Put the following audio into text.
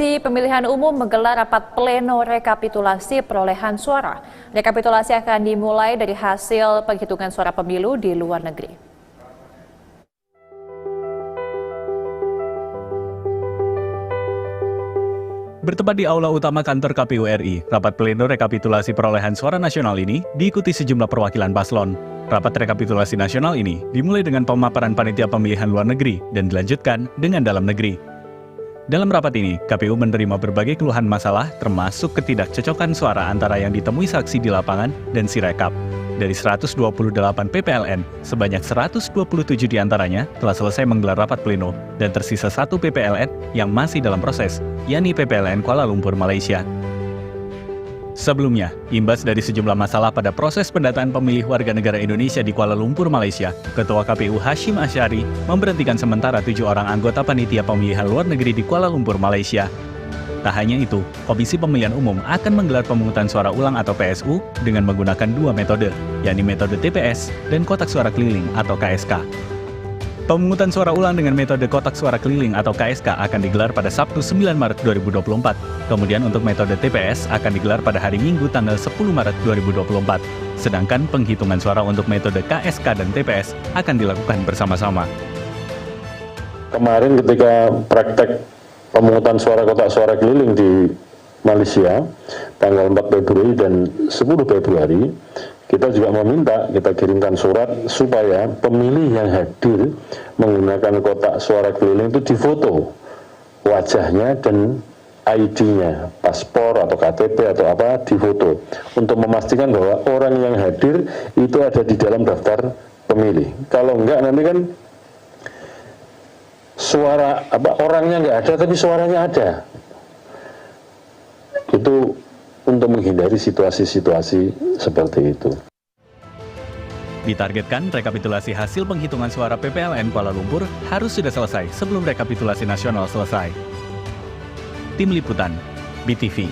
Komisi Pemilihan Umum menggelar rapat pleno rekapitulasi perolehan suara. Rekapitulasi akan dimulai dari hasil penghitungan suara pemilu di luar negeri. Bertempat di Aula Utama Kantor KPU RI, rapat pleno rekapitulasi perolehan suara nasional ini diikuti sejumlah perwakilan paslon. Rapat rekapitulasi nasional ini dimulai dengan pemaparan panitia pemilihan luar negeri dan dilanjutkan dengan dalam negeri. Dalam rapat ini, KPU menerima berbagai keluhan masalah termasuk ketidakcocokan suara antara yang ditemui saksi di lapangan dan Sirekap. Dari 128 PPLN, sebanyak 127 diantaranya telah selesai menggelar rapat pleno dan tersisa 1 PPLN yang masih dalam proses, yakni PPLN Kuala Lumpur, Malaysia. Sebelumnya, imbas dari sejumlah masalah pada proses pendataan pemilih warga negara Indonesia di Kuala Lumpur, Malaysia, Ketua KPU Hashim Asyari memberhentikan sementara 7 orang anggota panitia pemilihan luar negeri di Kuala Lumpur, Malaysia. Tak hanya itu, Komisi Pemilihan Umum akan menggelar pemungutan suara ulang atau PSU dengan menggunakan 2 metode, yakni metode TPS dan kotak suara keliling atau KSK. Pemungutan suara ulang dengan metode kotak suara keliling atau KSK akan digelar pada Sabtu 9 Maret 2024. Kemudian untuk metode TPS akan digelar pada hari Minggu tanggal 10 Maret 2024. Sedangkan penghitungan suara untuk metode KSK dan TPS akan dilakukan bersama-sama. Kemarin ketika praktek pemungutan suara kotak suara keliling di Malaysia tanggal 4 Februari dan 10 Februari, kita juga meminta, kita kirimkan surat supaya pemilih yang hadir menggunakan kotak suara keliling itu difoto wajahnya dan ID-nya, paspor atau KTP atau apa, difoto untuk memastikan bahwa orang yang hadir itu ada di dalam daftar pemilih. Kalau enggak nanti kan suara orangnya nggak ada tapi suaranya ada. Itu untuk menghindari situasi-situasi seperti itu. Ditargetkan rekapitulasi hasil penghitungan suara PPLN Kuala Lumpur harus sudah selesai sebelum rekapitulasi nasional selesai. Tim Liputan, BTV.